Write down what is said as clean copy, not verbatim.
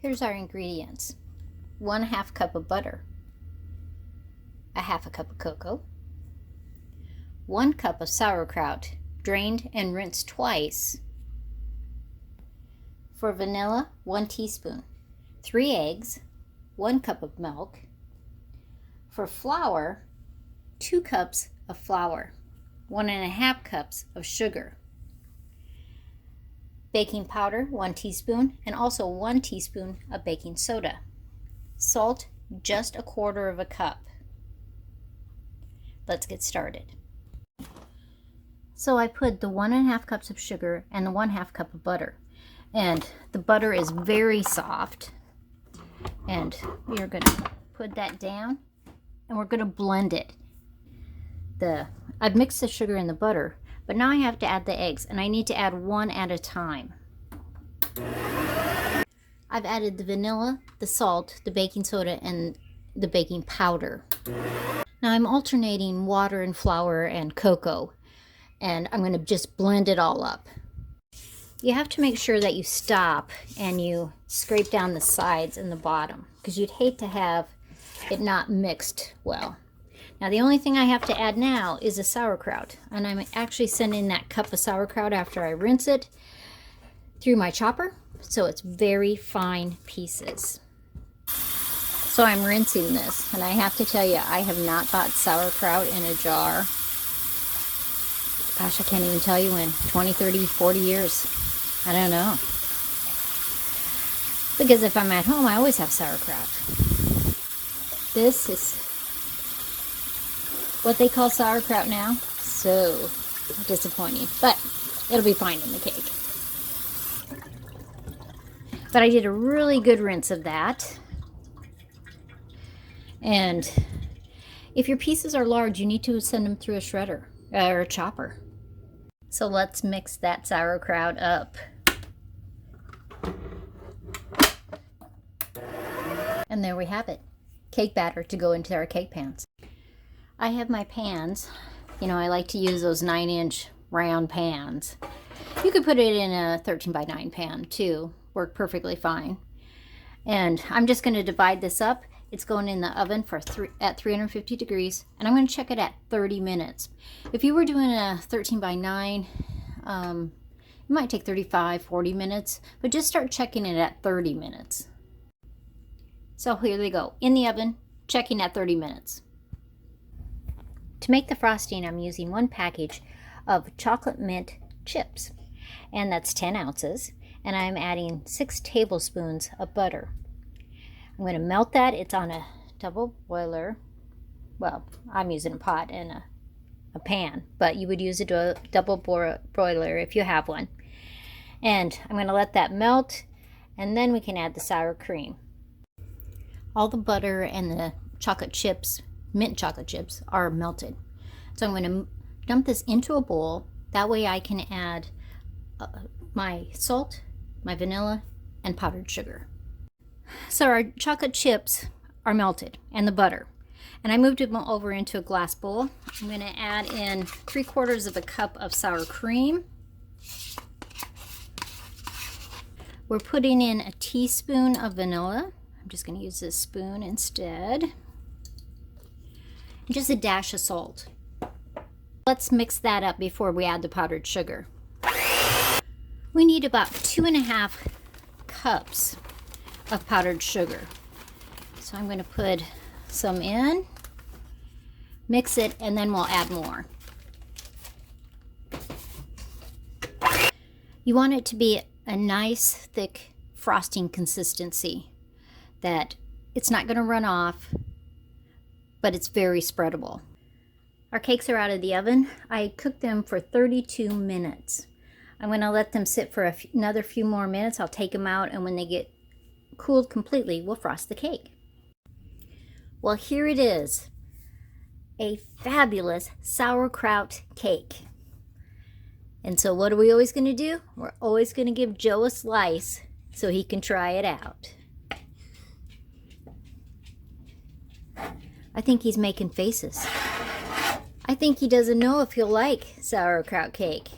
Here's our ingredients. 1/2 cup of butter, 1/2 cup of cocoa, 1 cup of sauerkraut, drained and rinsed twice. For vanilla, 1 teaspoon, 3 eggs, 1 cup of milk. For flour, 2 cups of flour, 1½ cups of sugar. Baking powder, 1 teaspoon, and also 1 teaspoon of baking soda. Salt, just 1/4 cup. Let's get started. So I put the 1½ cups of sugar and the 1/2 cup of butter. And the butter is very soft. And we're going to put that down and we're going to blend it. I've mixed the sugar and the butter, but now I have to add the eggs, and I need to add one at a time. I've added the vanilla, the salt, the baking soda, and the baking powder. Now I'm alternating water and flour and cocoa, and I'm going to just blend it all up. You have to make sure that you stop and you scrape down the sides and the bottom, because you'd hate to have it not mixed well. Now the only thing I have to add now is the sauerkraut, and I'm actually sending that cup of sauerkraut after I rinse it through my chopper, so it's very fine pieces. So I'm rinsing this, and I have to tell you, I have not bought sauerkraut in a jar. Gosh, I can't even tell you when, 20, 30, 40 years. I don't know. Because if I'm at home, I always have sauerkraut. This is what they call sauerkraut now. So disappointing, but it'll be fine in the cake. But I did a really good rinse of that. And if your pieces are large, you need to send them through a shredder or a chopper. So let's mix that sauerkraut up. And there we have it. Cake batter to go into our cake pans. I have my pans. You know, I like to use those 9-inch round pans. You could put it in a 13 by 9 pan too. Work perfectly fine. And I'm just going to divide this up. It's going in the oven for at 350 degrees, and I'm going to check it at 30 minutes. If you were doing a 13 by 9, it might take 35, 40 minutes, but just start checking it at 30 minutes. So here they go, in the oven, checking at 30 minutes. To make the frosting, I'm using 1 package of chocolate mint chips, and that's 10 ounces, and I'm adding 6 tablespoons of butter. I'm going to melt that. It's on a double boiler. Well, I'm using a pot and a pan, but you would use a double boiler if you have one. And I'm going to let that melt, and then we can add the sour cream. All the butter and the chocolate chips, mint chocolate chips, are melted. So I'm going to dump this into a bowl. That way I can add my salt, my vanilla, and powdered sugar. So our chocolate chips are melted, and the butter. And I moved them over into a glass bowl. I'm going to add in 3/4 cup of sour cream. We're putting in a teaspoon of vanilla. I'm just going to use this spoon instead. And just a dash of salt. Let's mix that up before we add the powdered sugar. We need about 2½ cups of powdered sugar. So I'm going to put some in, mix it, and then we'll add more. You want it to be a nice, thick frosting consistency that it's not going to run off, but it's very spreadable. Our cakes are out of the oven. I cooked them for 32 minutes. I'm going to let them sit for another few more minutes. I'll take them out, and when they get cooled completely, we'll frost the cake. Well, here it is, a fabulous sauerkraut cake. And so what are we always going to do? We're always going to give Joe a slice so he can try it out. I think he's making faces. I think he doesn't know if he'll like sauerkraut cake.